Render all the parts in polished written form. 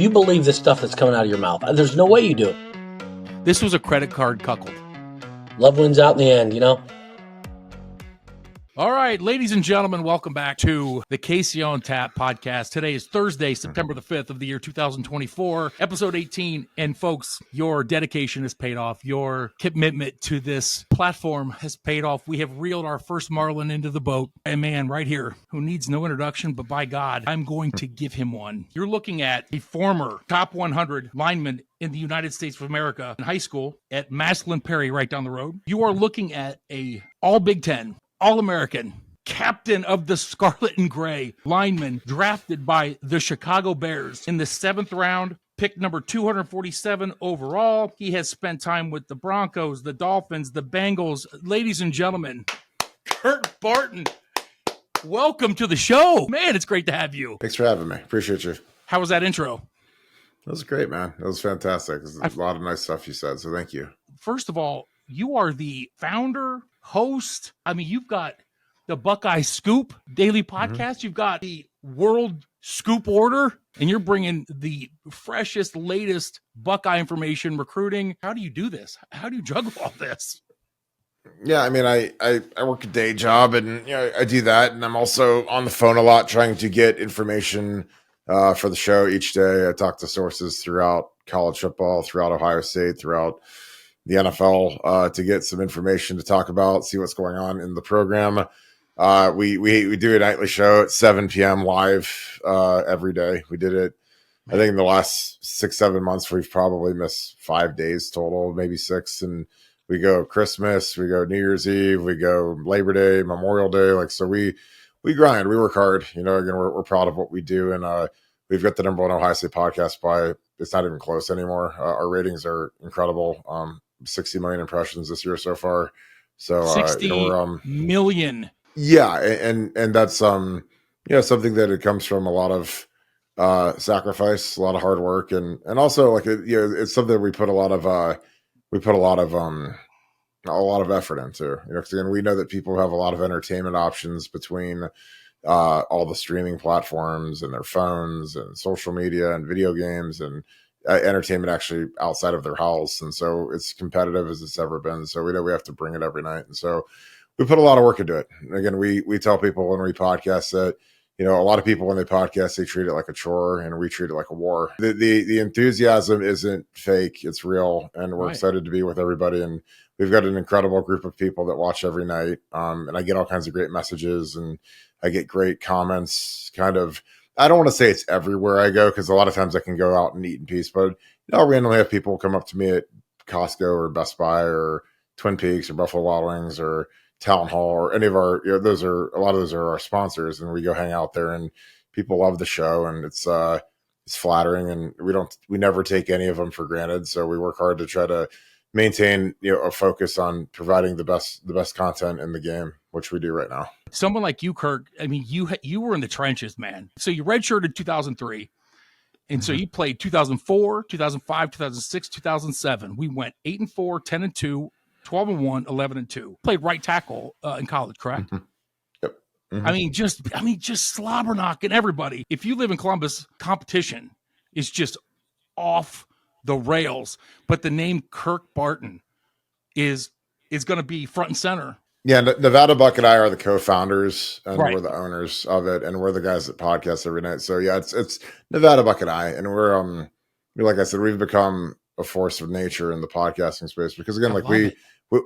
Do you believe this stuff that's coming out of your mouth? There's no way you do. This was a credit card cuckold. Love wins out in the end, you know? All right, ladies and gentlemen, welcome back to the Casey on Tap podcast. Today is Thursday, September the 5th of the year 2024, episode 18. And folks, your dedication has paid off. Your commitment to this platform has paid off. We have reeled our first Marlin into the boat. A man right here who needs no introduction, but by God, I'm going to give him one. You're looking at a former top 100 lineman in the United States of America in high school at Massillon Perry right down the road. You are looking at a all Big Ten, All-American, captain of the Scarlet and Gray, lineman drafted by the Chicago Bears in the 7th round, pick number 247 overall. He has spent time with the Broncos, the Dolphins, the Bengals. Ladies and gentlemen, Kirk Barton, welcome to the show. Man, it's great to have you. Thanks for having me. Appreciate you. How was that intro? That was great, man. That was fantastic. There's a lot of nice stuff you said, so thank you. First of all, you are the founder, host. I mean, you've got the Buckeye Scoop daily podcast. You've got the World Scoop Order, and you're bringing the freshest, latest Buckeye information, recruiting. How do you do this? How do you juggle all this? Yeah, I mean, I work a day job, and I do that, and I'm also on the phone a lot trying to get information for the show each day. I talk to sources throughout college football, throughout Ohio State, throughout the NFL to get some information to talk about, see what's going on in the program. We do a nightly show at 7 p.m. live every day. We did it, I think in the last 6-7 months, we've probably missed 5 days total, maybe 6. And we go Christmas, we go New Year's Eve, we go Labor Day, Memorial Day. So we grind, we work hard. Again, we're proud of what we do. And we've got the number one Ohio State podcast by, it's not even close anymore. Our ratings are incredible. 60 million impressions this year so far. So 60 million. Yeah, and that's something that it comes from a lot of sacrifice, a lot of hard work, and also it's something that we put a lot of effort into. Because again, we know that people have a lot of entertainment options between all the streaming platforms and their phones and social media and video games and entertainment actually outside of their house. And so it's competitive as it's ever been. So we know we have to bring it every night. And so we put a lot of work into it. And again, we tell people when we podcast that, a lot of people when they podcast, they treat it like a chore, and we treat it like a war. The enthusiasm isn't fake. It's real. And we're excited to be with everybody. And we've got an incredible group of people that watch every night. And I get all kinds of great messages, and I get great comments. I don't want to say it's everywhere I go, because a lot of times I can go out and eat in peace, but I'll randomly have people come up to me at Costco or Best Buy or Twin Peaks or Buffalo Wild Wings or Town Hall or any of our, a lot of those are our sponsors, and we go hang out there, and people love the show, and it's flattering, and we never take any of them for granted. So we work hard to try to maintain, a focus on providing the best content in the game, which we do right now. Someone like you, Kirk, I mean, you were in the trenches, man. So you redshirted 2003. And so you played 2004, 2005, 2006, 2007. We went 8-4, 10-2, 12-1, 11-2. Played right tackle in college, correct? Yep. I mean, just slobber knocking everybody. If you live in Columbus, competition is just off the rails. But the name Kirk Barton is going to be front and center. Yeah, Nevada Buck and I are the co-founders, and we're the owners of it, and we're the guys that podcast every night. So yeah, it's Nevada Buck and I, and we're like I said, we've become a force of nature in the podcasting space, because again,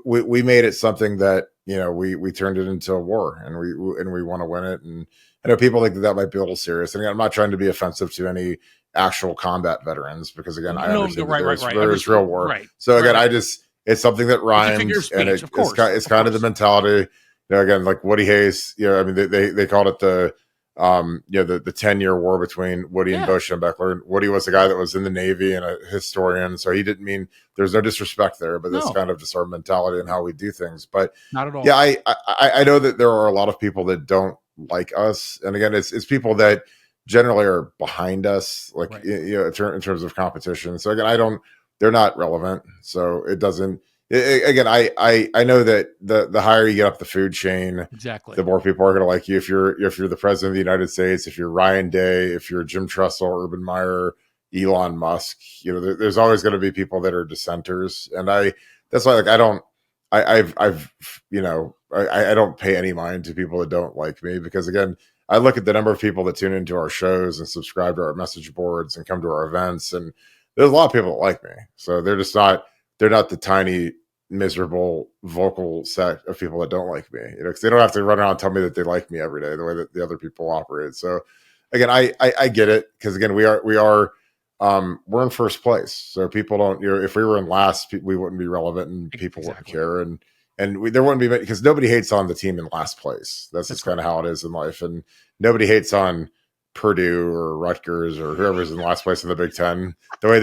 we made it something that we turned it into a war, and we want to win it. And I know people think that might be a little serious, and again, I'm not trying to be offensive to any actual combat veterans, because again, I understand there's real war. Right. So again, it's something that rhymes, and it's kind of the mentality. Again, like Woody Hayes, I mean, they called it the 10-year war between Woody and Bush and Beckler. Woody was the guy that was in the Navy and a historian, so he didn't mean, there's no disrespect there, but that's kind of just our mentality and how we do things. But not at all. Yeah, I know that there are a lot of people that don't like us, and again, it's people that generally are behind us, in terms of competition. So again, they're not relevant. So it doesn't, again, I know that the higher you get up the food chain, exactly, the more people are going to like you. If you're the president of the United States, if you're Ryan Day, if you're Jim Tressel, Urban Meyer, Elon Musk. There's always going to be people that are dissenters, and that's why, like, I don't. I've I don't pay any mind to people that don't like me, because again, I look at the number of people that tune into our shows and subscribe to our message boards and come to our events, and there's a lot of people that like me. So they're not the tiny, miserable, vocal set of people that don't like me, because they don't have to run around and tell me that they like me every day the way that the other people operate. So again, I get it, because again, we're in first place, so people don't. If we were in last, we wouldn't be relevant, and people wouldn't care, and there wouldn't be, because nobody hates on the team in last place. That's just kind of how it is in life, and nobody hates on Purdue or Rutgers or whoever's in last place in the Big Ten. The way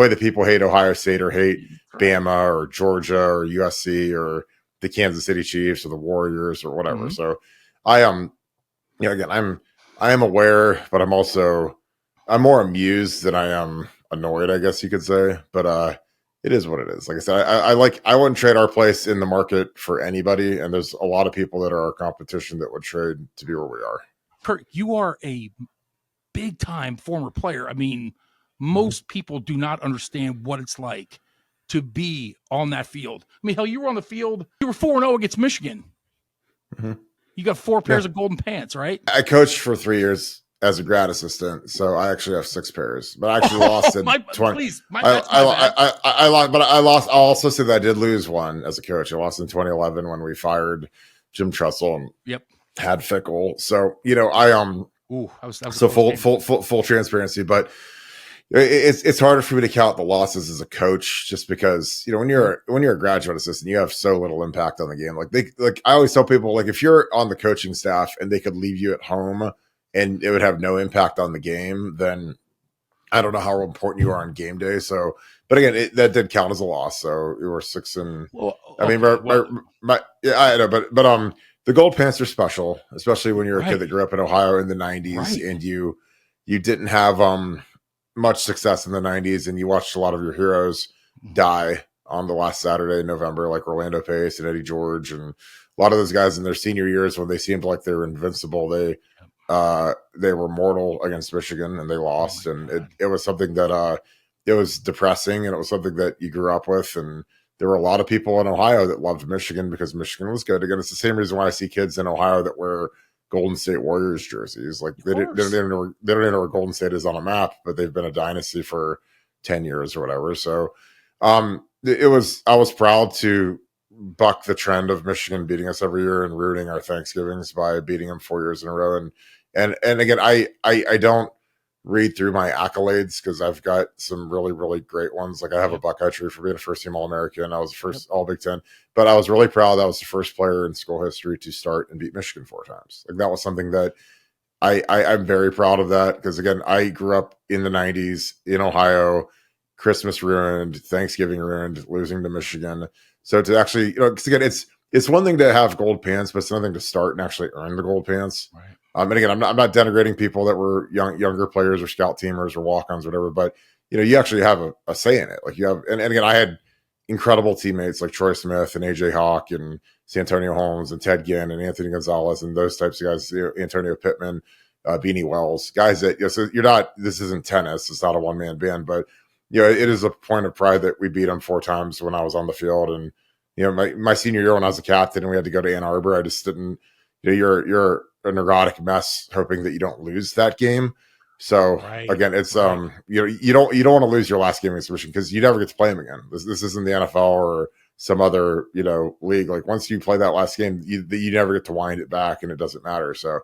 that people hate Ohio State or hate Bama or Georgia or USC or the Kansas City Chiefs or the Warriors or whatever. Mm-hmm. So I again, I am aware, but I'm more amused than I am annoyed, I guess you could say. But it is what it is. Like I said, I wouldn't trade our place in the market for anybody, and there's a lot of people that are our competition that would trade to be where we are. Kirk, you are a big-time former player. I mean, most people do not understand what it's like to be on that field. I mean, hell, you were on the field. You were 4-0 against Michigan. Mm-hmm. You got 4 pairs of golden pants, right? I coached for 3 years as a grad assistant, so I actually have 6 pairs. But I actually lost in 20. Please, I lost, but I lost. I'll also say that I did lose one as a coach. I lost in 2011 when we fired Jim Tressel and had Fickle. So so full transparency, but it's harder for me to count the losses as a coach, just because when you're a graduate assistant, you have so little impact on the game. Like I always tell people, like, if you're on the coaching staff and they could leave you at home and it would have no impact on the game, then I don't know how important you are on game day. So, but again, that did count as a loss. So we were 6 and. Well, okay, I mean, I know, but the gold pants are special, especially when you're a kid that grew up in Ohio in the 90s, and you didn't have much success in the 90s, and you watched a lot of your heroes die on the last Saturday in November, like Orlando Pace and Eddie George, and a lot of those guys in their senior years, when they seemed like they were invincible, they were mortal against Michigan, and they lost. And it was something that it was depressing, and it was something that you grew up with. And there were a lot of people in Ohio that loved Michigan because Michigan was good. Again, it's the same reason why I see kids in Ohio that wear Golden State Warriors jerseys. Like they don't even know where Golden State is on a map, but they've been a dynasty for 10 years or whatever. So I was proud to buck the trend of Michigan beating us every year and ruining our Thanksgivings by beating them 4 years in a row. And again, I don't read through my accolades, because I've got some really, really great ones. Like I have a Buckeye tree for being a first team All-American. I was the first All Big Ten, but I was really proud. I was the first player in school history to start and beat Michigan 4 times. Like that was something that I'm very proud of, that, because again, I grew up in the 90s in Ohio, Christmas ruined, Thanksgiving ruined, losing to Michigan. So to actually, because again, it's one thing to have gold pants, but it's another thing to start and actually earn the gold pants. Right. And again, I'm not denigrating people that were younger players or scout teamers or walk-ons, or whatever, but you actually have a say in it. Like you have, and again, I had incredible teammates like Troy Smith and AJ Hawk and Santonio Holmes and Ted Ginn and Anthony Gonzalez and those types of guys, Antonio Pittman, Beanie Wells, guys that, so this isn't tennis, it's not a one-man band, but it is a point of pride that we beat them 4 times when I was on the field. And my senior year when I was a captain and we had to go to Ann Arbor, I just didn't. You're a neurotic mess, hoping that you don't lose that game. So again, it's you don't want to lose your last game against Michigan, because you never get to play them again. This isn't the NFL or some other league. Like once you play that last game, you never get to wind it back, and it doesn't matter. So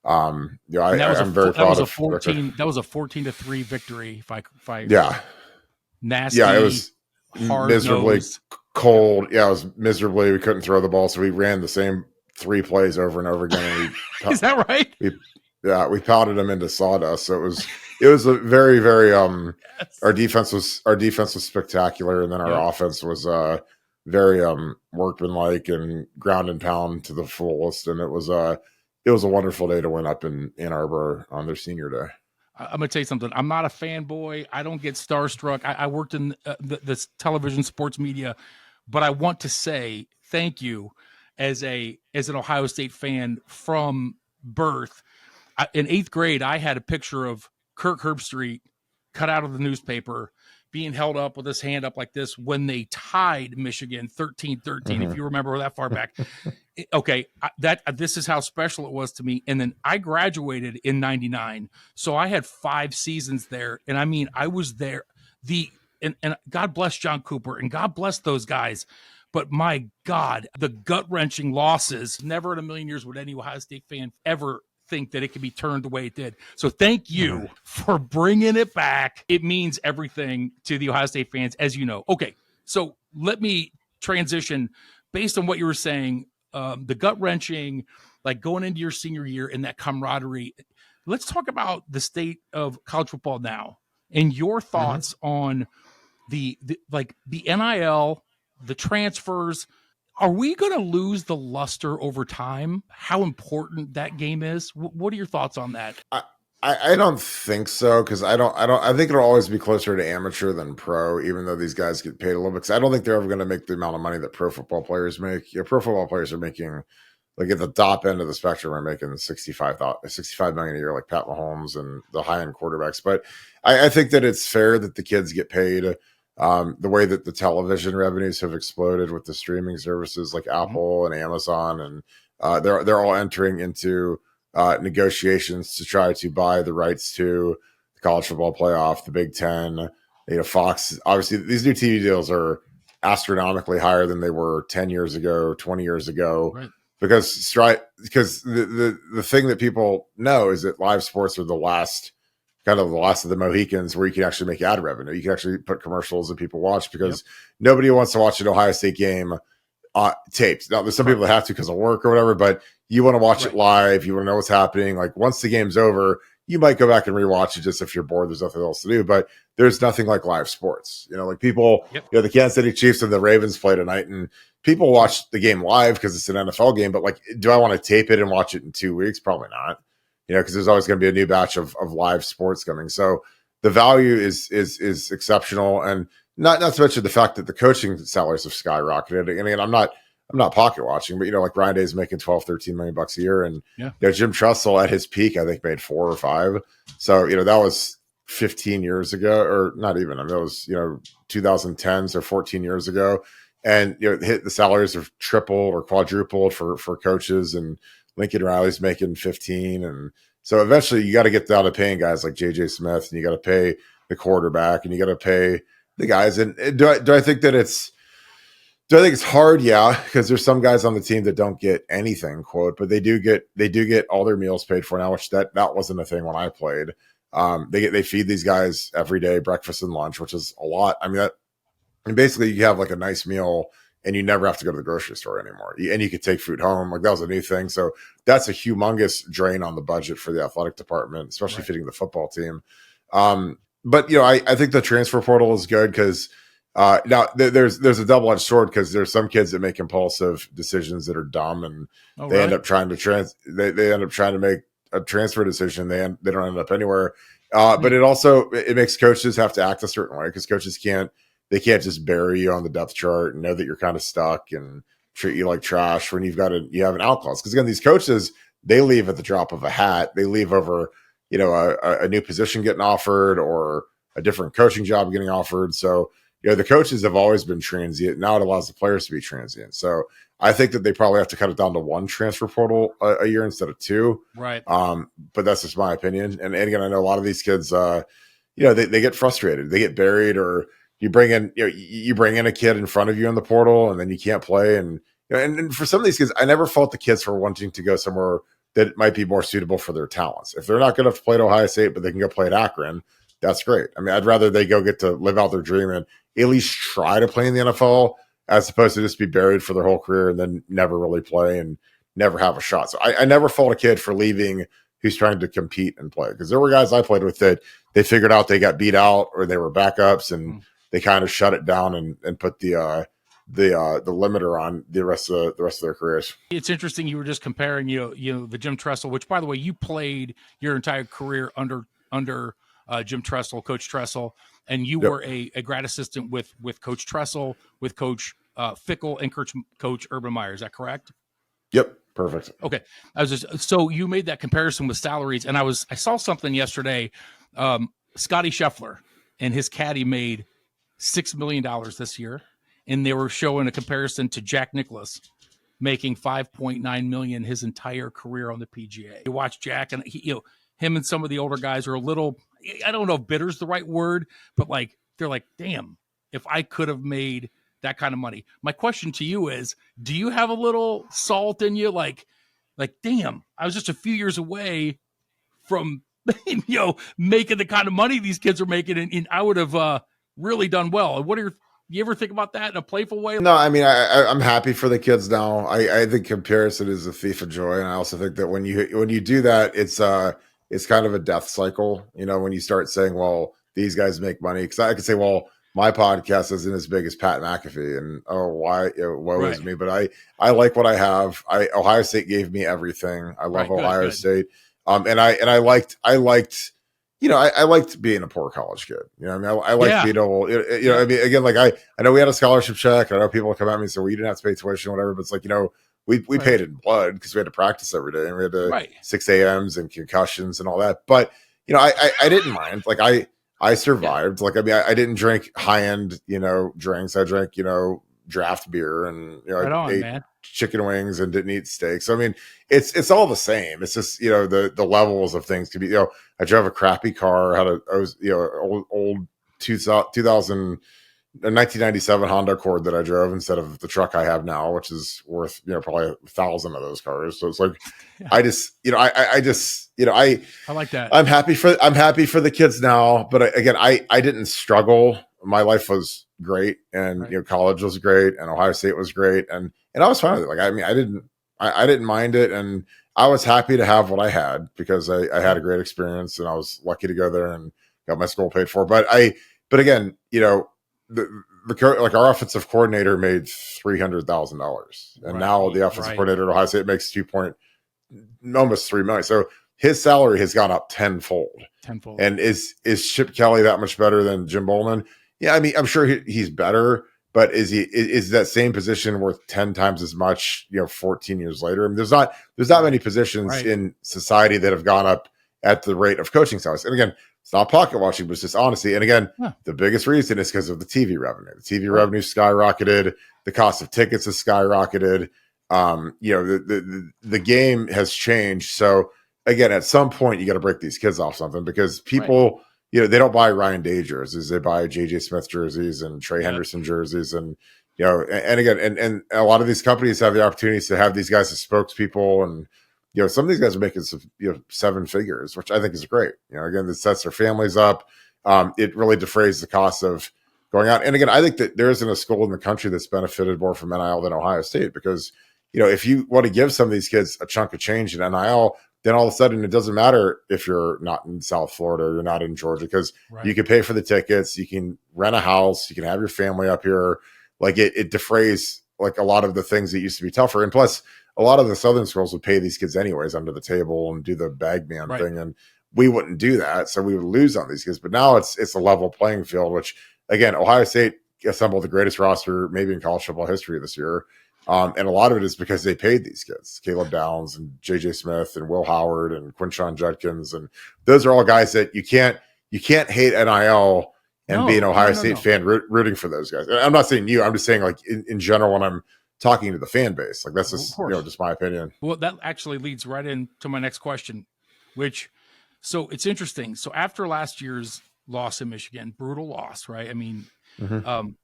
I'm very proud of 14. That was a 14-3 victory. If I nasty. Yeah, it was miserably cold. Yeah, it was miserably. We couldn't throw the ball, so we ran the same 3 plays over and over again. And is that right? We pounded them into sawdust. So it was a very, very yes. Our defense was spectacular, and then our offense was very workmanlike and ground and pound to the fullest. And it was a wonderful day to win up in Ann Arbor on their senior day. I'm going to tell you something. I'm not a fanboy. I don't get starstruck. I worked in this television sports media, but I want to say thank you as an Ohio State fan from birth. In 8th grade, I had a picture of Kirk Herbstreit cut out of the newspaper, being held up with his hand up like this when they tied Michigan 13-13, if you remember that far back. Okay, this is how special it was to me. And then I graduated in 99. So I had 5 seasons there. And I mean, I was there. And God bless John Cooper and God bless those guys. But my God, the gut-wrenching losses, never in a million years would any Ohio State fan ever think that it could be turned the way it did. So thank you for bringing it back. It means everything to the Ohio State fans, as you know. Okay, so let me transition based on what you were saying, the gut-wrenching, like going into your senior year and that camaraderie. Let's talk about the state of college football now and your thoughts on the NIL, the transfers. Are we going to lose the luster over time? How important that game is? What are your thoughts on that? I don't think so, because I think it'll always be closer to amateur than pro, even though these guys get paid a little bit. Because I don't think they're ever going to make the amount of money that pro football players make. Pro football players are making, like at the top end of the spectrum, are making 65 million a year, like Pat Mahomes and the high end quarterbacks. But I think that it's fair that the kids get paid. The way that the television revenues have exploded with the streaming services like Apple and Amazon, and they're all entering into negotiations to try to buy the rights to the college football playoff, the Big Ten, Fox. Obviously, these new TV deals are astronomically higher than they were 10 years ago, 20 years ago, Right. because the thing that people know is that live sports are the last of the Mohicans where you can actually make ad revenue. You can actually put commercials and people watch, because nobody wants to watch an Ohio State game taped. Now, there's some people that have to because of work or whatever, but you want to watch it live. You want to know what's happening. Like once the game's over, you might go back and rewatch it just if you're bored. There's nothing else to do, but there's nothing like live sports. Like people, the Kansas City Chiefs and the Ravens play tonight, and people watch the game live because it's an NFL game. But like, do I want to tape it and watch it in 2 weeks? Probably not. Because there's always going to be a new batch of live sports coming. So the value is exceptional, and not to mention the fact that the coaching salaries have skyrocketed. And again, I'm not pocket watching, but like Ryan Day's making 12, 13 million bucks a year, and Jim Tressel at his peak, I think, made 4 or 5. So that was 15 years ago, or not even. I mean, that was 2010, so 14 years ago, and the salaries have tripled or quadrupled for coaches, and Lincoln Riley's making 15. And so eventually you got to get down to paying guys like JJ Smith, and you got to pay the quarterback, and you got to pay the guys. And do I think that do I think it's hard? Yeah. Because there's some guys on the team that don't get anything, quote, but they do get all their meals paid for now, which that wasn't a thing when I played. They feed these guys every day, breakfast and lunch, which is a lot. I mean, and basically you have like a nice meal, and you never have to go to the grocery store anymore. And you could take food home. Like that was a new thing. So that's a humongous drain on the budget for the athletic department, especially feeding the football team. But I think the transfer portal is good, because now there's a double-edged sword, because there's some kids that make impulsive decisions that are dumb, and end up trying to they end up trying to make a transfer decision. They don't end up anywhere. But it makes coaches have to act a certain way, because coaches can't just bury you on the depth chart and know that you're kind of stuck and treat you like trash when you have an out clause. Because again, these coaches, they leave at the drop of a hat. They leave over, a new position getting offered, or a different coaching job getting offered. So, the coaches have always been transient. Now it allows the players to be transient. So I think that they probably have to cut it down to 1 transfer portal a year instead of 2. Right. But that's just my opinion. And again, I know a lot of these kids, they get frustrated. They get buried, or you bring in a kid in front of you in the portal, and then you can't play. And and for some of these kids, I never fault the kids for wanting to go somewhere that might be more suitable for their talents. If they're not good enough to play at Ohio State, but they can go play at Akron, that's great. I mean, I'd rather they go get to live out their dream and at least try to play in the NFL, as opposed to just be buried for their whole career and then never really play and never have a shot. So I never fault a kid for leaving who's trying to compete and play, because there were guys I played with that they figured out they got beat out, or they were backups, and they kind of shut it down and put the limiter on the rest of their careers. It's interesting. You were just comparing, the Jim Tressel, which, by the way, you played your entire career under Jim Tressel, Coach Tressel, and you were a grad assistant with Coach Tressel, with Coach Fickle, and Coach Urban Meyer. Is that correct? Yep. Perfect. Okay. So you made that comparison with salaries, and I saw something yesterday. Scotty Scheffler and his caddy made $6 million this year, and they were showing a comparison to Jack Nicklaus making $5.9 million his entire career on the PGA. You watch Jack, and him and some of the older guys are a little, I don't know if bitter's the right word, but like they're like, damn, if I could have made that kind of money. My question to you is, do you have a little salt in you? Like, damn, I was just a few years away from, making the kind of money these kids are making, and I would have really done well. What are you ever think about that in a playful way? No, I mean, I'm happy for the kids now. I think comparison is a thief of joy. And I also think that when you do that, it's kind of a death cycle. When you start saying, well, these guys make money, because I could say, well, my podcast isn't as big as Pat McAfee, and why? Woe is me. But I like what I have. Ohio State gave me everything. I love Ohio State. And I liked being a poor college kid. I liked being able, I mean, again, like I know we had a scholarship check. I know people come at me and say, well, you didn't have to pay tuition or whatever, but it's like, we paid it in blood because we had to practice every day, and we had to 6 a.m.s and concussions and all that. But, I didn't mind. Like I survived. Like, I mean, I didn't drink high end, drinks. I drank, draft beer, and, I ate chicken wings and didn't eat steak. So I mean, it's all the same. It's just the levels of things could be. I drove a crappy car, had old 1997 Honda Accord that I drove instead of the truck I have now, which is worth probably 1,000 of those cars. So it's like I like that. I'm happy for the kids now, but again, I didn't struggle. My life was great, and college was great, and Ohio State was great, and I was fine with it. Like, I mean, I didn't mind it, and I was happy to have what I had because I had a great experience, and I was lucky to go there and got my school paid for. But again, our offensive coordinator made $300,000, and now the offensive coordinator at Ohio State makes almost $3 million. So his salary has gone up tenfold. And is Chip Kelly that much better than Jim Bowman? Yeah, I mean, I'm sure he's better, but is that same position worth 10 times as much, 14 years later? I mean, there's not many positions in society that have gone up at the rate of coaching salaries. And again, it's not pocket watching, but it's just honesty. And again, the biggest reason is because of the TV revenue. The TV revenue skyrocketed. The cost of tickets has skyrocketed. The game has changed. So again, at some point, you got to break these kids off something, because people, they don't buy Ryan Day jerseys. They buy JJ Smith jerseys and Trey Henderson jerseys. And, and again, and a lot of these companies have the opportunities to have these guys as spokespeople. And, some of these guys are making some, 7 figures, which I think is great. Again, this sets their families up. It really defrays the cost of going out. And again, I think that there isn't a school in the country that's benefited more from NIL than Ohio State, because, if you want to give some of these kids a chunk of change in NIL, then all of a sudden it doesn't matter if you're not in South Florida or you're not in Georgia, because you can pay for the tickets, you can rent a house, you can have your family up here. Like it defrays like a lot of the things that used to be tougher. And plus, a lot of the Southern schools would pay these kids anyways under the table and do the bag man thing. And we wouldn't do that. So we would lose on these kids. But now it's a level playing field, which again, Ohio State assembled the greatest roster maybe in college football history this year. And a lot of it is because they paid these kids, Caleb Downs and JJ Smith and Will Howard and Quinshon Judkins. And those are all guys that you can't hate NIL and be an Ohio State fan rooting for those guys. And I'm not saying you, I'm just saying like in general, when I'm talking to the fan base, like that's just, just my opinion. Well, that actually leads right into my next question, so it's interesting. So after last year's loss in Michigan, brutal loss, right? I mean,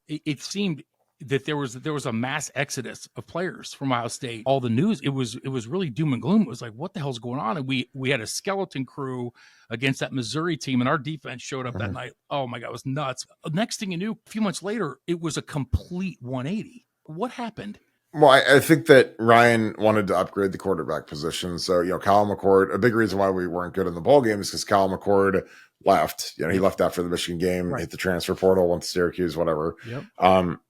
it seemed that there was a mass exodus of players from Ohio State. All the news, it was really doom and gloom. It was like, what the hell's going on? And we had a skeleton crew against that Missouri team, and our defense showed up that night. Oh my God, it was nuts. Next thing you knew, a few months later, it was a complete 180. What happened? Well, I think that Ryan wanted to upgrade the quarterback position. So, Kyle McCord, a big reason why we weren't good in the bowl game is because Kyle McCord left. He left after the Michigan game, hit the transfer portal, went to Syracuse, whatever.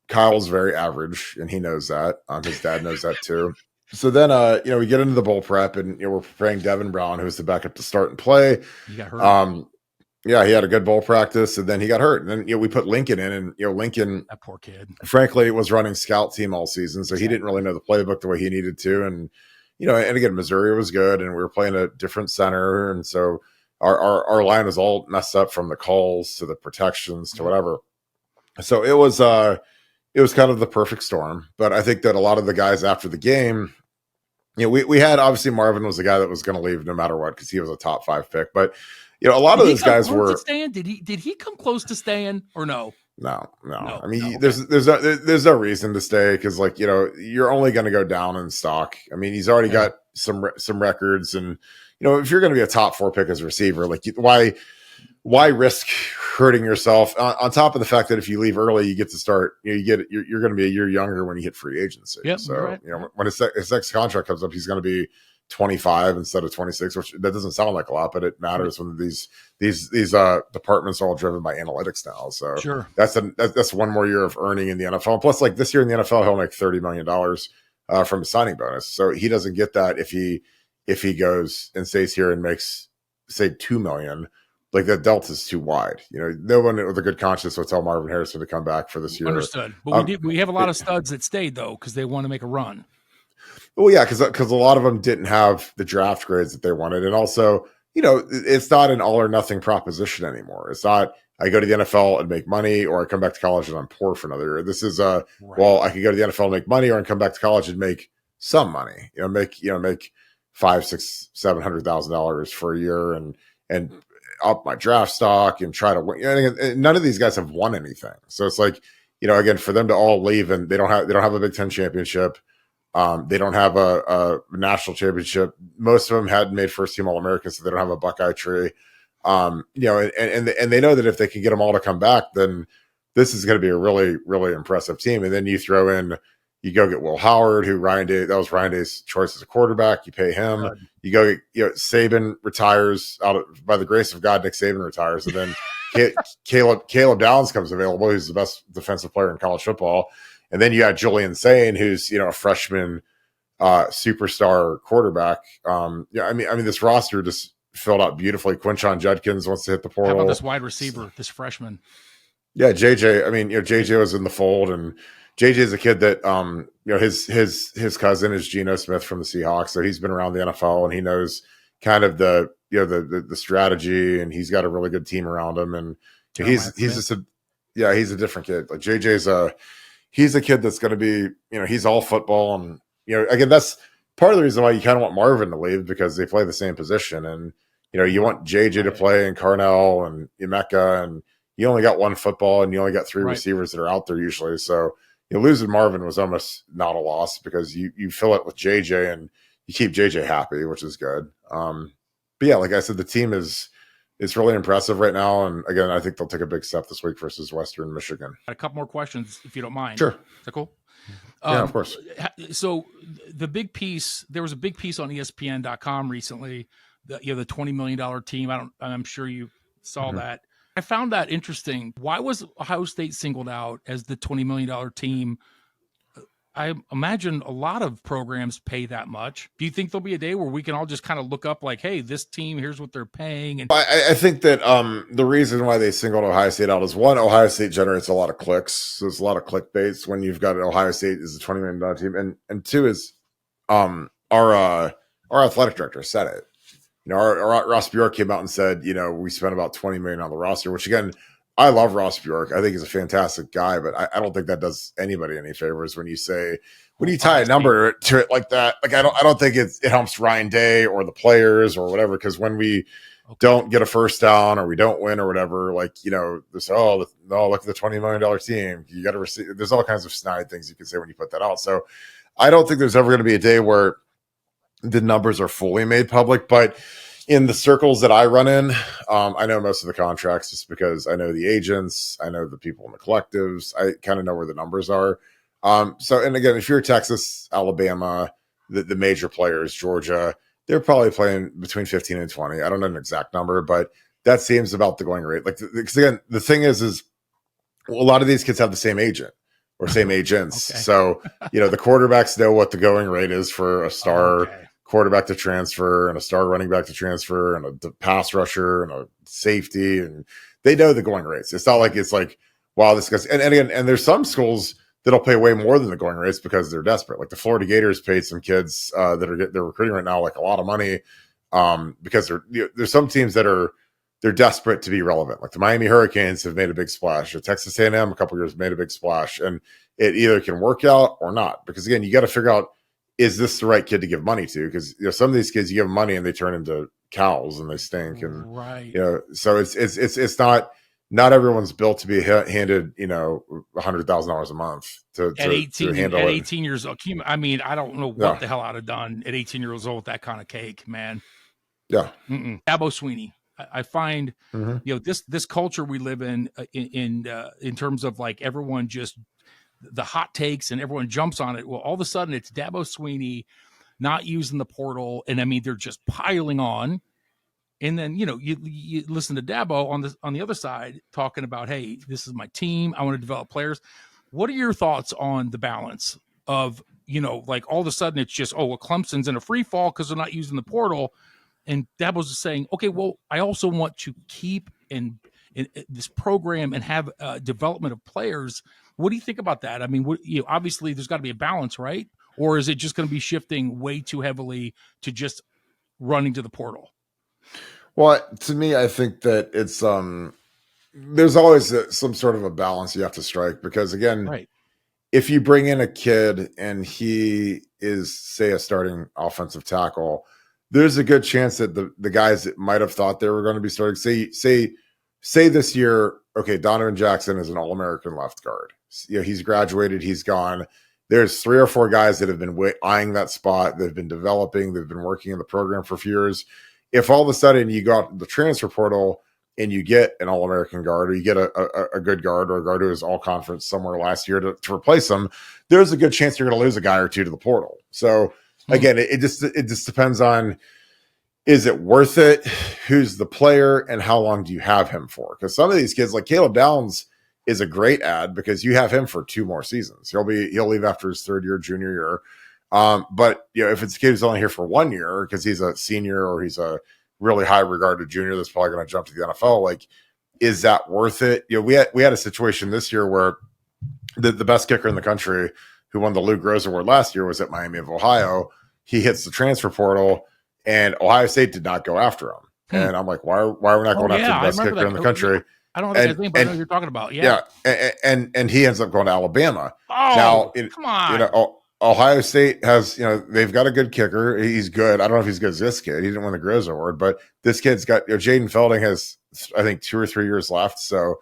Kyle's very average, and he knows that. His dad knows that too. So then, we get into the bowl prep, and we're preparing Devin Brown, who's the backup to start and play. He got hurt. Yeah, he had a good bowl practice, and then he got hurt. And then we put Lincoln in, and Lincoln, that poor kid, frankly, was running scout team all season, so he didn't really know the playbook the way he needed to. And and again, Missouri was good, and we were playing a different center, and so our line was all messed up from the calls to the protections to whatever. So it was kind of the perfect storm. But I think that a lot of the guys after the game, we had, obviously Marvin was the guy that was going to leave no matter what because he was a top 5 pick. But a lot of those guys were staying. Did he come close to staying or no? No. I mean, there's no reason to stay because you're only going to go down in stock. I mean, he's already got some records, and if you're going to be a top 4 pick as a receiver, why risk hurting yourself on top of the fact that if you leave early, you get to start, you're going to be a year younger when you hit free agency. Yep, so, right. When his next contract comes up, he's going to be 25 instead of 26, which that doesn't sound like a lot, but it matters when these departments are all driven by analytics now. So sure, that's one more year of earning in the NFL. And plus, this year in the NFL, he'll make $30 million from a signing bonus. So he doesn't get that if he goes and stays here and makes, say, $2 million. That delta is too wide. No one with a good conscience will tell Marvin Harrison to come back for this year. Understood. But we have a lot of studs that stayed though because they want to make a run. Well, yeah, because a lot of them didn't have the draft grades that they wanted, and also, it's not an all or nothing proposition anymore. It's not I go to the NFL and make money, or I come back to college and I'm poor for another year. This is well, I could go to the NFL and make money, or I can come back to college and make some money. Make $500,000, $600,000, $700,000 for a year, and up my draft stock and try to win. And none of these guys have won anything, so it's again, for them to all leave and they don't have a Big Ten championship. They don't have a national championship. Most of them hadn't made first team All-Americans, so they don't have a Buckeye tree. And they know that if they can get them all to come back, then this is going to be a really, really impressive team. And then you throw in, you go get Will Howard, who that was Ryan Day's choice as a quarterback. You pay him. God. You go get, Saban retires by the grace of God. Nick Saban retires, and then Caleb Downs comes available, who's the best defensive player in college football. And then you got Julian Sain, who's a freshman superstar quarterback. I mean, this roster just filled out beautifully. Quinshon Judkins wants to hit the portal. How about this wide receiver, this freshman? Yeah, JJ. I mean, JJ was in the fold, and JJ is a kid that his cousin is Geno Smith from the Seahawks, so he's been around the NFL and he knows kind of the strategy, and he's got a really good team around him, and he's just he's a different kid. JJ's he's a kid that's going to be, he's all football. And, again, that's part of the reason why you kind of want Marvin to leave, because they play the same position. And, you want JJ to play and Carnell and Emeka, and you only got one football and you only got 3 receivers that are out there usually. So losing Marvin was almost not a loss, because you fill it with JJ and you keep JJ happy, which is good. But yeah, like I said, the team it's really impressive right now. And again, I think they'll take a big step this week versus Western Michigan. A couple more questions, if you don't mind. Sure. Is that cool? Yeah, of course. So the big piece, there was a big piece on ESPN.com recently, the $20 million team. I'm sure you saw that. I found that interesting. Why was Ohio State singled out as the $20 million team? I imagine a lot of programs pay that much. Do you think there'll be a day where we can all just kind of look up hey, this team, here's what they're paying? And I think that the reason why they singled Ohio State out is, one, Ohio State generates a lot of clicks. So there's a lot of clickbaits when you've got Ohio State as a $20 million team. And two is our athletic director said it. Our Ross Bjork came out and said, we spent about $20 million on the roster, which, again, I love Ross Bjork. I think he's a fantastic guy, but I don't think that does anybody any favors when you tie a number to it like that. I don't think it helps Ryan Day or the players or whatever, because when we don't get a first down or we don't win or whatever, look at the $20 million team. You got to receive. There's all kinds of snide things you can say when you put that out. So I don't think there's ever going to be a day where the numbers are fully made public, but in the circles that I run in, I know most of the contracts just because I know the agents, I know the people in the collectives, I kind of know where the numbers are. And again, if you're Texas, Alabama, the major players, Georgia, they're probably playing between 15 and 20. I don't know an exact number, but that seems about the going rate. Because again, the thing is a lot of these kids have the same agent or same agents. Okay. So, the quarterbacks know what the going rate is for a star quarterback to transfer and a star running back to transfer and a pass rusher and a safety, and they know the going rates. It's not like wow, this guy's and again, and there's some schools that'll pay way more than the going rates because they're desperate. Like the Florida Gators paid some kids that they're recruiting right now a lot of money because there's some teams that they're desperate to be relevant. Like the Miami Hurricanes have made a big splash, or Texas A&M a couple of years made a big splash, and it either can work out or not. Because again, you got to figure out, is this the right kid to give money to? Because some of these kids, you give them money and they turn into cows and they stink, and right. So it's not everyone's built to be handed $100,000 a month to handle at it. 18 years old. I mean, I don't know what the hell I'd have done at 18 years old with that kind of cake, man. Yeah. Dabo Sweeney. I find, this culture we live in terms of like everyone just the hot takes and everyone jumps on it. Well, all of a sudden it's Dabo Sweeney not using the portal. And I mean, they're just piling on. And then, you listen to Dabo on the other side talking about, hey, this is my team. I want to develop players. What are your thoughts on the balance of, like all of a sudden it's just, Clemson's in a free fall because they're not using the portal. And Dabo's just saying, okay, well, I also want to keep in this program and have development of players. What do you think about that? I mean, obviously there's got to be a balance, right? Or is it just going to be shifting way too heavily to just running to the portal? Well, to me, I think that it's there's always some sort of a balance you have to strike, because again, right. If you bring in a kid and he is, say, a starting offensive tackle, there's a good chance that the guys that might have thought they were going to be starting, say this year, okay, Donovan Jackson is an All-American left guard. He's graduated, he's gone. There's 3 or 4 guys that have been eyeing that spot. They've been developing. They've been working in the program for a few years. If all of a sudden you go out the transfer portal and you get an All-American guard, or you get a good guard, or a guard who was all-conference somewhere last year to replace them, there's a good chance you're going to lose a guy or two to the portal. So again, it just depends on, is it worth it? Who's the player, and how long do you have him for? Because some of these kids, like Caleb Downs, is a great ad because you have him for 2 more seasons. He'll leave after his 3rd year, junior year. But if it's a kid who's only here for 1 year because he's a senior or he's a really high regarded junior that's probably going to jump to the NFL, like, is that worth it? We had a situation this year where the best kicker in the country, who won the Lou Groza Award last year, was at Miami of Ohio. He hits the transfer portal, and Ohio State did not go after him. And I'm like, why are we not going after the best kicker in the country? I don't know his name, but I know who you're talking about. Yeah. And he ends up going to Alabama. Oh, now, come on. Ohio State has, they've got a good kicker. He's good. I don't know if he's good as this kid. He didn't win the Groza Award, but this kid's got, Jaden Felding has, I think, 2 or 3 years left. So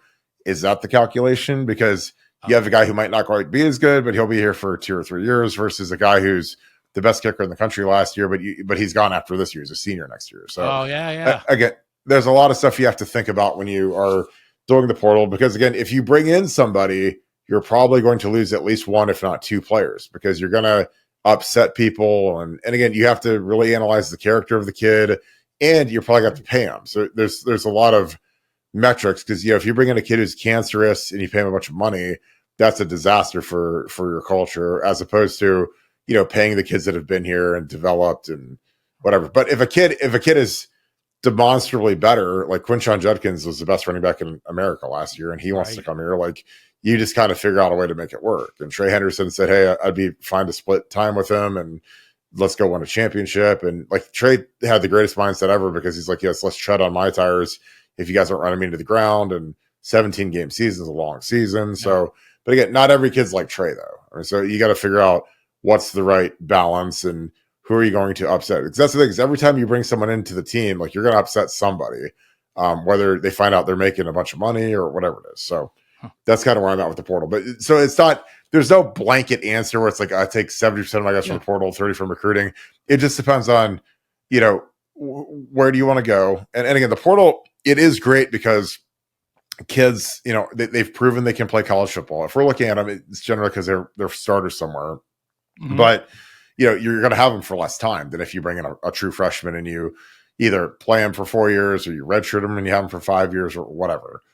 is that the calculation? Because you have a guy who might not quite be as good, but he'll be here for 2 or 3 years, versus a guy who's the best kicker in the country last year, but he's gone after this year. He's a senior next year. So again, there's a lot of stuff you have to think about when you are doing the portal, because again, if you bring in somebody, you're probably going to lose at least 1, if not 2 players, because you're going to upset people. And again, you have to really analyze the character of the kid, and you're probably going to have to pay him. So there's a lot of metrics, because, if you bring in a kid who's cancerous and you pay him a bunch of money, that's a disaster for your culture, as opposed to, paying the kids that have been here and developed and whatever. But if a kid is demonstrably better, like Quinshon Judkins was the best running back in America last year, and he wants to come here, like, you just kind of figure out a way to make it work. And Trey Henderson said, hey, I'd be fine to split time with him and let's go win a championship. And like, Trey had the greatest mindset ever, because he's like, yes, let's tread on my tires if you guys aren't running me into the ground. And 17 game season is a long season. So, but again, not every kid's like Trey though. I mean, so you got to figure out what's the right balance and who are you going to upset? Because that's the thing, is every time you bring someone into the team, like, you're going to upset somebody, whether they find out they're making a bunch of money or whatever it is. So that's kind of where I'm at with the portal. But so it's not, there's no blanket answer where it's like, I take 70% of my guys from the portal, 30 from recruiting. It just depends on, where do you want to go? And again, the portal, it is great because kids, they've proven they can play college football. If we're looking at them, it's generally because they're starters somewhere. Mm-hmm. But, you're going to have them for less time than if you bring in a true freshman and you either play them for 4 years, or you redshirt them and you have them for 5 years, or whatever.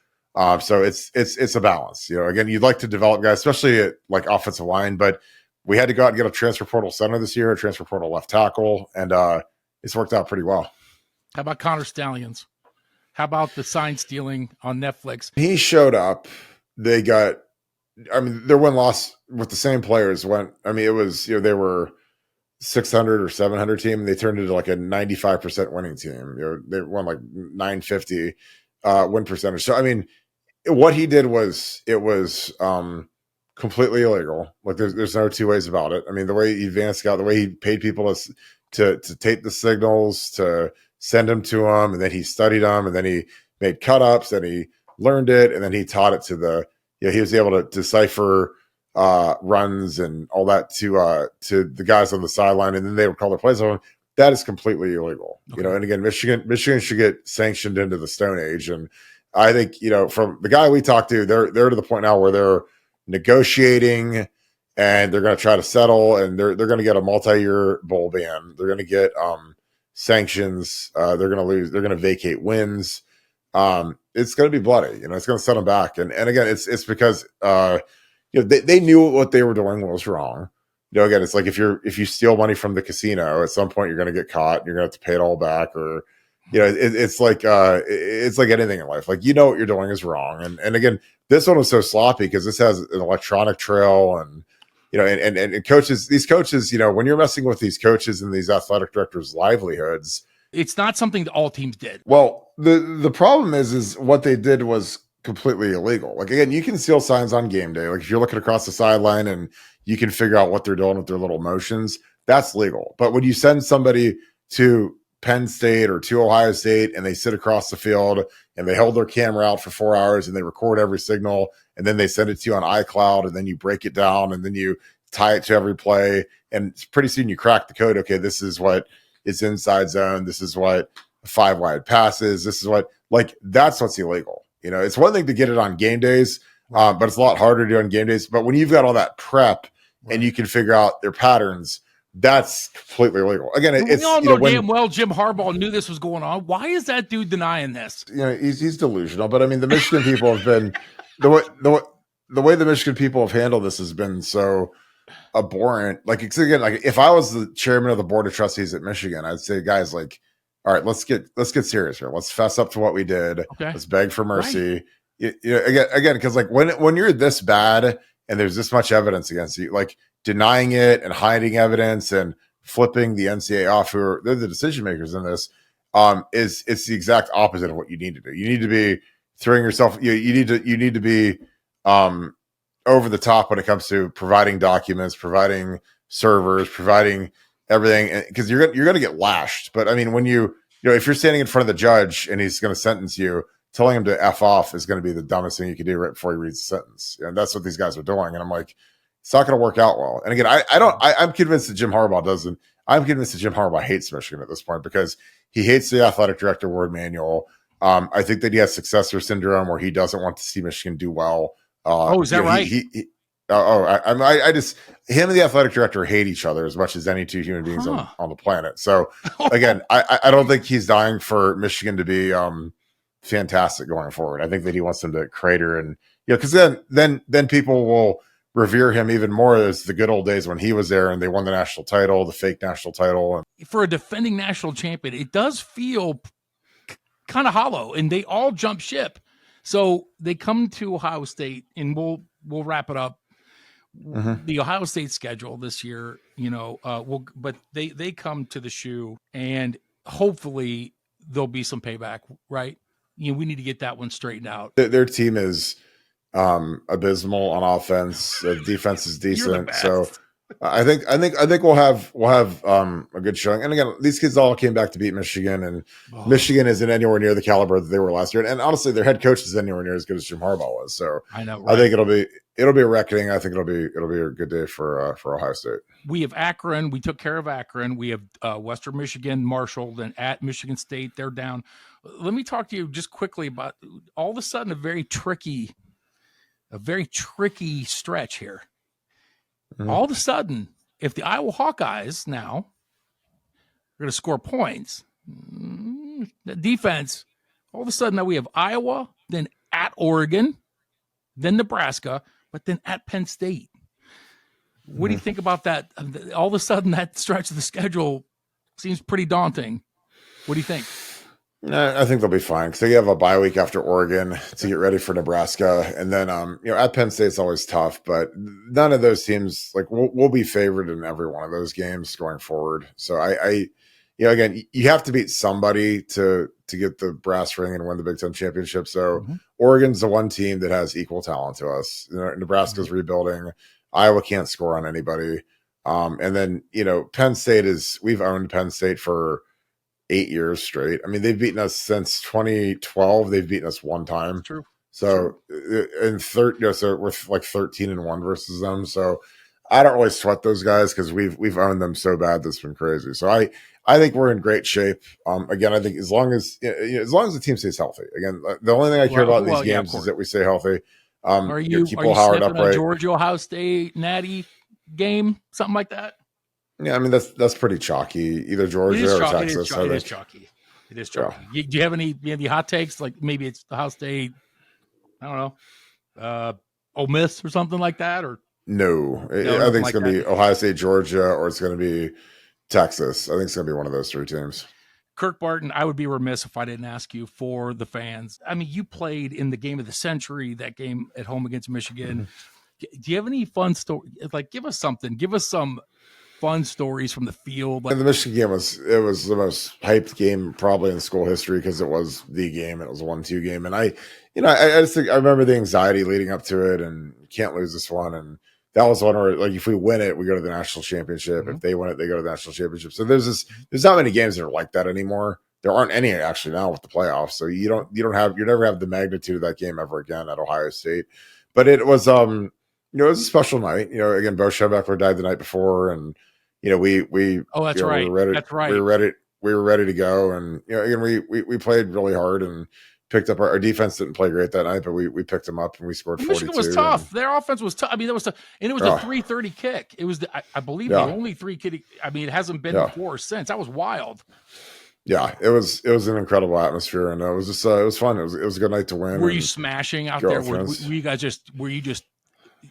So it's a balance. Again, you'd like to develop guys, especially at like offensive line, but we had to go out and get a transfer portal center this year, a transfer portal left tackle, and it's worked out pretty well. How about Connor Stallions? How about the sign stealing on Netflix? He showed up. They got, their win-loss with the same players went, it was, they were 600 or 700 team, and they turned into like a 95% winning team. They won like 950 win percentage. So I mean, what he did was completely illegal. Like there's no two ways about it. I mean, the way he advanced scout, the way he paid people to tape the signals, to send them to him, and then he studied them, and then he made cut ups, and he learned it, and then he taught it to he was able to decipher runs and all that to the guys on the sideline, and then they would call their plays on him. That is completely illegal. Okay. And again, Michigan should get sanctioned into the Stone Age. And I think, from the guy we talked to, they're to the point now where they're negotiating and they're going to try to settle, and they're going to get a multi-year bowl ban. They're going to get sanctions. They're going to lose. They're going to vacate wins. It's going to be bloody. It's going to set them back. And again, it's because they knew what they were doing was wrong. Again, it's like if you steal money from the casino, at some point you're going to get caught. And you're going to have to pay it all back, or it's like anything in life. Like what you're doing is wrong. And again, this one was so sloppy because this has an electronic trail, and and coaches. These coaches, when you're messing with these coaches and these athletic directors' livelihoods, it's not something that all teams did. Well, the problem is what they did was completely illegal. Like again, you can steal signs on game day. Like if you're looking across the sideline and you can figure out what they're doing with their little motions, that's legal. But when you send somebody to Penn State or to Ohio State and they sit across the field and they hold their camera out for 4 hours and they record every signal, and then they send it to you on iCloud, and then you break it down, and then you tie it to every play, and pretty soon you crack the code. Okay, this is what is inside zone. This is what 5 wide passes. This is what, that's what's illegal. It's one thing to get it on game days, but it's a lot harder to do on game days. But when you've got all that prep and you can figure out their patterns, that's completely illegal. Again, we all know damn well Jim Harbaugh knew this was going on. Why is that dude denying this? He's delusional. But I mean, the Michigan people have been the way the Michigan people have handled this has been so abhorrent. Like again, if I was the chairman of the board of trustees at Michigan, I'd say, guys, all right, let's get serious here. Let's fess up to what we did. Okay. Let's beg for mercy. Right. Again, because when you're this bad and there's this much evidence against you, denying it and hiding evidence and flipping the NCAA off, they're the decision makers in this, it's the exact opposite of what you need to do. You need to be throwing yourself. You need to be over the top when it comes to providing documents, providing servers, providing everything, because you're going to get lashed. But I mean, when if you're standing in front of the judge and he's going to sentence you, telling him to F off is going to be the dumbest thing you can do right before he reads the sentence. And that's what these guys are doing. And I'm like, it's not going to work out well. And again, I'm convinced that Jim Harbaugh hates Michigan at this point, because he hates the athletic director word manual. I think that he has successor syndrome, where he doesn't want to see Michigan do well. Is that right? I just, him and the athletic director hate each other as much as any two human beings on the planet. So again, I don't think he's dying for Michigan to be fantastic going forward. I think that he wants them to crater, and because then people will revere him even more as the good old days when he was there and they won the national title, the fake national title. And for a defending national champion, it does feel kind of hollow, and they all jump ship. So they come to Ohio State, and we'll wrap it up. Mm-hmm. The Ohio State schedule this year, but they come to the shoe, and hopefully there'll be some payback, right? We need to get that one straightened out. Their team is abysmal on offense. The defense is decent, so I think we'll have a good showing. And again, these kids all came back to beat Michigan, and Michigan isn't anywhere near the caliber that they were last year. And honestly, their head coach is anywhere near as good as Jim Harbaugh was. So I know, right? I think it'll be a reckoning. I think it'll be a good day for Ohio State. We have Akron. We took care of Akron. We have Western Michigan, Marshall, then at Michigan State. They're down. Let me talk to you just quickly about all of a sudden a very tricky stretch here. Mm-hmm. All of a sudden, if the Iowa Hawkeyes now are going to score points, the defense, all of a sudden now we have Iowa, then at Oregon, then Nebraska, but then at Penn State. What do you think about that? All of a sudden, that stretch of the schedule seems pretty daunting. What do you think? I think they'll be fine because they have a bye week after Oregon to get ready for Nebraska, and then at Penn State's always tough, but none of those teams like we'll be favored in every one of those games going forward. So again, you have to beat somebody to get the brass ring and win the Big Ten championship. So Oregon's the one team that has equal talent to us. Nebraska's rebuilding. Iowa can't score on anybody, and then Penn State we've owned Penn State for 8 years straight. I mean, they've beaten us since 2012. They've beaten us one time. True. So in third, so we're like 13-1 versus them. So I don't really sweat those guys because we've owned them so bad that's been crazy. So I think we're in great shape. Again, I think as long as the team stays healthy. Again, the only thing I care about in these games is that we stay healthy. Are you sniffing a Georgia Ohio State natty game, something like that? Yeah, I mean that's pretty chalky. Either Georgia or Texas. It is chalky. It is chalky. Yeah. Do you have any hot takes? Like maybe it's Ohio State. I don't know, Ole Miss or something like that, or no? I think it's going to be Ohio State, Georgia, or it's going to be Texas. I think it's going to be one of those three teams. Kirk Barton, I would be remiss if I didn't ask you for the fans. I mean, you played in the game of the century, that game at home against Michigan. Do you have any fun story? Like, give us something. Give us some fun stories from the field. And the Michigan game was the most hyped game probably in school history because it was the game. It was a 1-2 game, and I just think I remember the anxiety leading up to it, and can't lose this one. And that was one where, like, if we win it, we go to the national championship. If they win it, they go to the national championship. So there's not many games that are like that anymore. There aren't any actually now with the playoffs. So you never have the magnitude of that game ever again at Ohio State. But it was it was a special night. Again, Bo Schembechler died the night before, and we that's right. That's right. We were ready to go, and again we played really hard and picked up our defense didn't play great that night, but we picked them up and we scored 42. Michigan was tough. Their offense was tough. I mean, that was tough, and it was a 3:30 kick. It was I believe the only 3 kick. I mean, it hasn't been before or since. That was wild. Yeah, it was an incredible atmosphere, and it was just it was fun. It was a good night to win. Were you smashing out there? Were you guys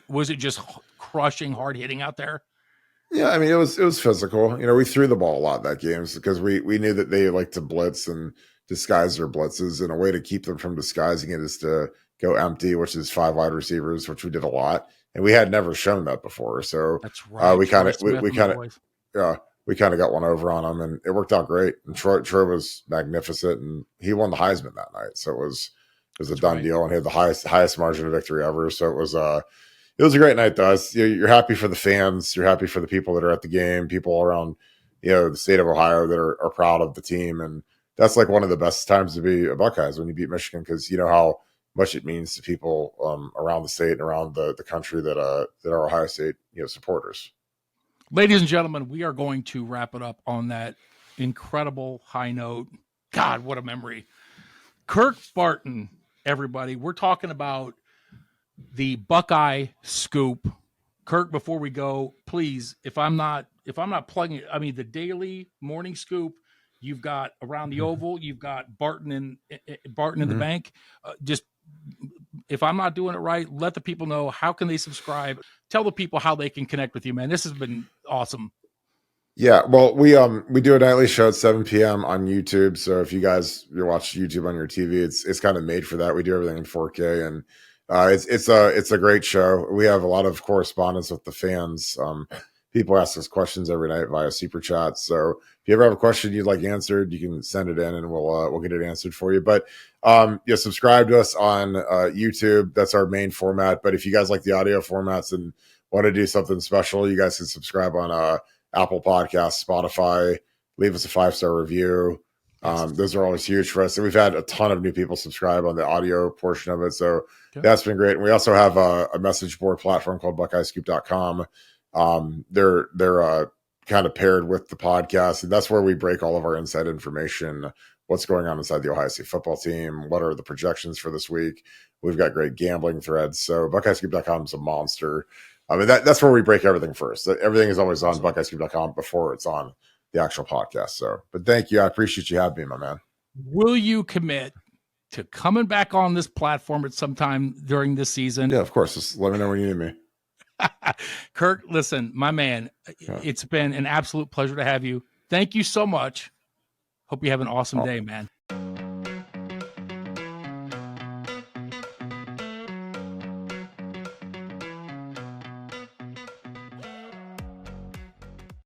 was it just crushing, hard hitting out there? Yeah, I mean it was physical. We threw the ball a lot that game because we knew that they like to blitz and disguise their blitzes, and a way to keep them from disguising it is to go empty, which is 5 wide receivers, which we did a lot, and we had never shown that before. So that's right. We kind of got one over on them, and it worked out great. And Troy was magnificent, and he won the Heisman that night, so it was a done deal, and he had the highest margin of victory ever. So it was a great night, though. You're happy for the fans, you're happy for the people that are at the game, people around the state of Ohio that are proud of the team, and that's like one of the best times to be a Buckeyes when you beat Michigan, because you know how much it means to people around the state and around the country that are Ohio State supporters. Ladies and gentlemen, we are going to wrap it up on that incredible high note. God, what a memory. Kirk Barton, everybody. We're talking about the Buckeye Scoop. Kirk, before we go, please, if I'm not plugging it, I mean the daily morning scoop, you've got Around the Oval, you've got Barton in the Bank. Just if I'm not doing it right, let the people know. How can they subscribe? Tell the people how they can connect with you, man. This has been awesome. Yeah, well, we do a nightly show at 7 p.m. on YouTube. So if you watch YouTube on your TV, it's kind of made for that. We do everything in 4K, and it's a great show. We have a lot of correspondence with the fans. People ask us questions every night via super chat. So if you ever have a question you'd like answered, you can send it in, and we'll get it answered for you. But subscribe to us on YouTube. That's our main format. But if you guys like the audio formats and want to do something special, you guys can subscribe on Apple Podcasts, Spotify. Leave us a 5-star review. Those are always huge for us. And we've had a ton of new people subscribe on the audio portion of it. So that's been great. And we also have a message board platform called BuckeyeScoop.com. They're kind of paired with the podcast, and that's where we break all of our inside information, what's going on inside the Ohio State football team, what are the projections for this week. We've got great gambling threads. So BuckeyeScoop.com is a monster. I mean, that's where we break everything first. Everything is always on BuckeyeScoop.com before it's on the actual podcast. So, but thank you. I appreciate you having me, my man. Will you commit to coming back on this platform at some time during this season? Yeah, of course. Just let me know when you need me. Kirk, listen, my man, it's been an absolute pleasure to have you. Thank you so much. Hope you have an awesome day, man.